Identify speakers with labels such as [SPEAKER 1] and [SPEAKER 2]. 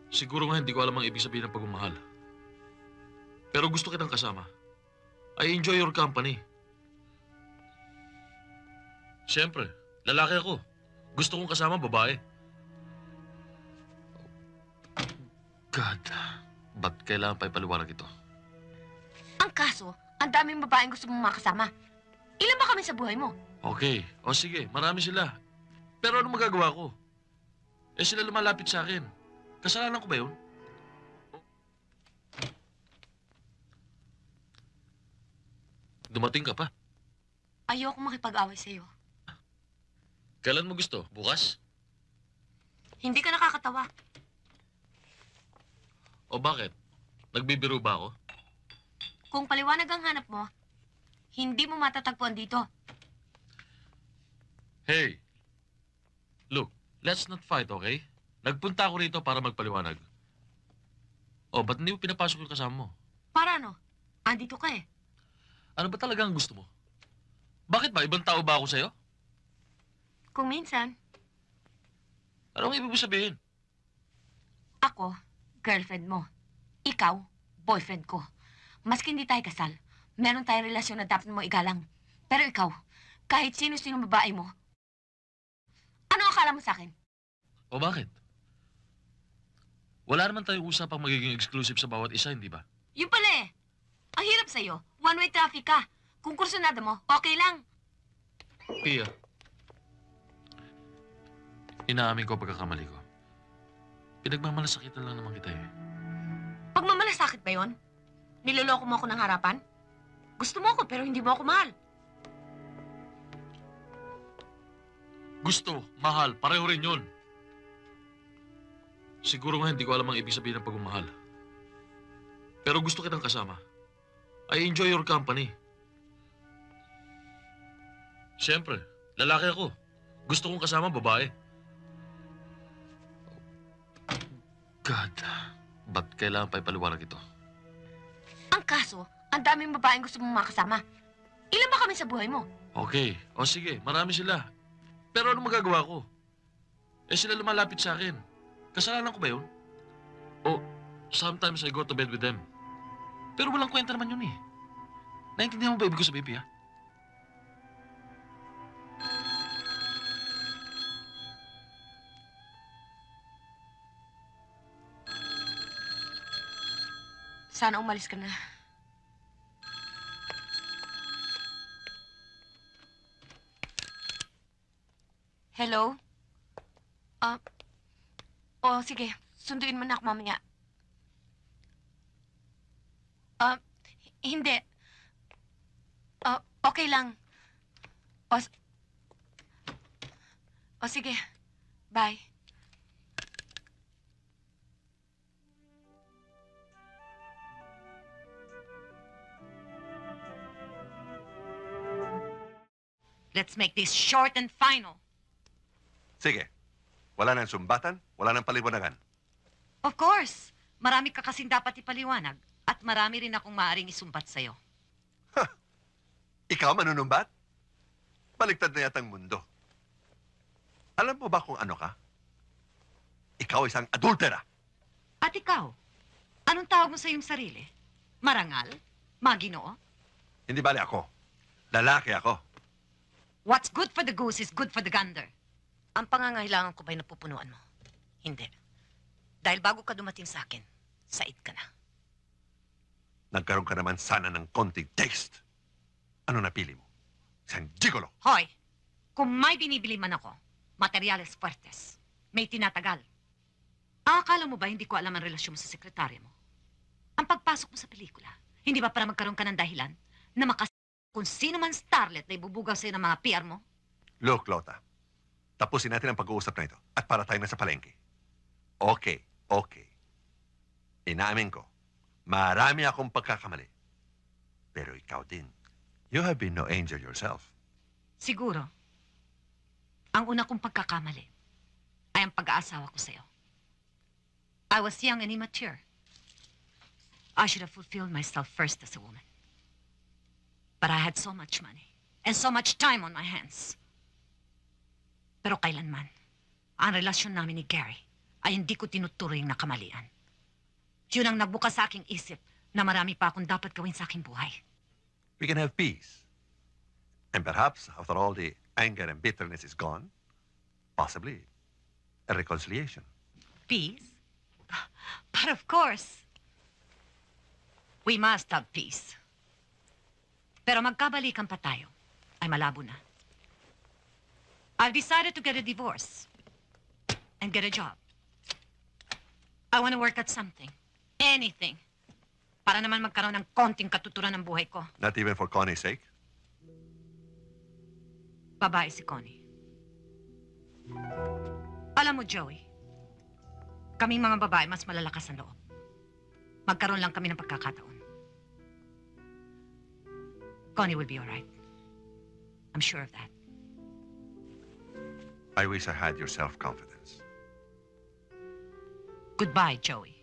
[SPEAKER 1] Siguro nga hindi ko alam ang ibig sabihin ng pagmamahal. Pero gusto kitang kasama. I enjoy your company. Siyempre, lalaki ako. Gusto kong kasama babae. God, ba't kailangan pa ipaliwanag ito?
[SPEAKER 2] Ang kaso, ang daming babaeng gusto mong makasama. Ilan ba kami sa buhay mo?
[SPEAKER 1] Okay, o sige, marami sila. Pero ano magagawa ko? Eh sila lumalapit sa akin. Kasalanan ko ba yun? Dumating ka pa.
[SPEAKER 2] Ayoko makipag-away sa'yo.
[SPEAKER 1] Kailan mo gusto? Bukas?
[SPEAKER 2] Hindi ka nakakatawa.
[SPEAKER 1] O bakit? Nagbibiro ba ako?
[SPEAKER 2] Kung paliwanag ang hanap mo, hindi mo matatagpuan dito.
[SPEAKER 1] Hey! Look, let's not fight, okay? Nagpunta ako rito para magpaliwanag. O, ba't hindi mo pinapasok yung kasama mo?
[SPEAKER 2] Para ano? Andito ka eh.
[SPEAKER 1] Ano ba talaga ang gusto mo? Bakit ba? Ibang tao ba ako sa'yo?
[SPEAKER 2] Kung minsan,
[SPEAKER 1] Anong ibig mo sabihin?
[SPEAKER 2] ako, girlfriend mo. Ikaw, boyfriend ko. Maski hindi tayo kasal, meron tayong relasyon na dapat mo igalang. Pero ikaw, kahit sino-sino babae mo, ano akala mo sa akin?
[SPEAKER 1] O bakit? Wala naman tayong usapang magiging exclusive sa bawat isa, hindi ba?
[SPEAKER 2] Yung pala eh. Ang hirap sa'yo, one-way traffic ka. Kung kursunada mo, okay lang.
[SPEAKER 1] Pia, inaamin ko ang pagkakamali ko. Pinagmamalasakitan lang naman kita eh.
[SPEAKER 2] Pagmamalasakit ba yun? Niloloko mo ako ng harapan? Gusto mo ako pero hindi mo ako mahal.
[SPEAKER 1] Gusto, mahal, pareho rin yun. Siguro nga hindi ko alam ang ibig sabihin ng pagmamahal. Pero gusto kitang kasama. I enjoy your company. Siyempre, lalaki ako. Gusto kong kasama babae. God, ba't kailangan pa ipaliwanag ito?
[SPEAKER 2] Ang kaso, ang daming babaeng gusto mong makasama. Ilan ba kami sa buhay mo?
[SPEAKER 1] Okay, o sige, marami sila. Pero ano magagawa ko? Eh sila lumalapit sa akin. Kasalanan ko ba yun? O, sometimes I go to bed with them. Pero walang kwenta naman yun eh. Naintindihan mo ba ibig ko sabihin, Pia?
[SPEAKER 2] Sana umalis ka na. Hello? Sige. Sunduin mo na ako mamaya. Hindi. Okay lang. Sige. Bye.
[SPEAKER 3] Let's make this short and final.
[SPEAKER 4] Sige. Wala nang sumbatan, wala nang paliwanagan.
[SPEAKER 3] Of course. Marami ka kasing dapat ipaliwanag. At marami rin akong maaaring isumbat sa'yo.
[SPEAKER 4] Ikaw manunumbat? Baligtad na yatang mundo. Alam mo ba kung ano ka? Ikaw isang adultera.
[SPEAKER 3] At ikaw, anong tawag mo sa iyong sarili? Marangal? Maginoo?
[SPEAKER 4] Hindi bali ako. Lalaki ako.
[SPEAKER 3] What's good for the goose is good for the gander.
[SPEAKER 2] Ang pangangailangan ko ba'y napupunuan mo? Hindi. Dahil bago ka dumating sa akin, said ka na.
[SPEAKER 4] Nagkaroon ka naman sana ng konting taste. Ano napili mo? Isang gigolo.
[SPEAKER 3] Hoy, kung may binibili man ako, materyales fuertes, may tinatagal. Ang akala mo ba hindi ko alam ang relasyon mo sa sekretarya mo? Ang pagpasok mo sa pelikula, hindi ba para magkaroon ka ng dahilan na kung sino man starlet na ibubugaw sa'yo ng mga PR mo?
[SPEAKER 4] Look, Lota. Tapusin natin ang pag-uusap na ito at para tayo na sa palengke. Okay. Inaamin ko, marami akong pagkakamali. Pero ikaw din. You have been no angel yourself.
[SPEAKER 3] Siguro, ang una kong pagkakamali ay ang pag-aasawa ko sa'yo. I was young and immature. I should have fulfilled myself first as a woman. But I had so much money and so much time on my hands. Pero kailanman, ang relasyon namin ni Gary ay hindi ko tinuturoy na kamalian. Yun ang nagbukas sa aking isip na marami pa akong dapat gawin sa aking buhay.
[SPEAKER 4] We can have peace. And perhaps, after all the anger and bitterness is gone, possibly a reconciliation.
[SPEAKER 3] Peace? But of course, we must have peace. Pero magkabalikan pa tayo, ay malabo na. I've decided to get a divorce and get a job. I want to work at something, anything, para naman magkaroon ng konting katuturan ng buhay ko.
[SPEAKER 4] Not even for Connie's sake?
[SPEAKER 3] Babae si Connie. Alam mo, Joey, kaming mga babae mas malalakas ang loob. Magkaroon lang kami ng pagkakataon. Connie will be all right. I'm sure of that.
[SPEAKER 4] I wish I had your self-confidence.
[SPEAKER 3] Goodbye, Joey.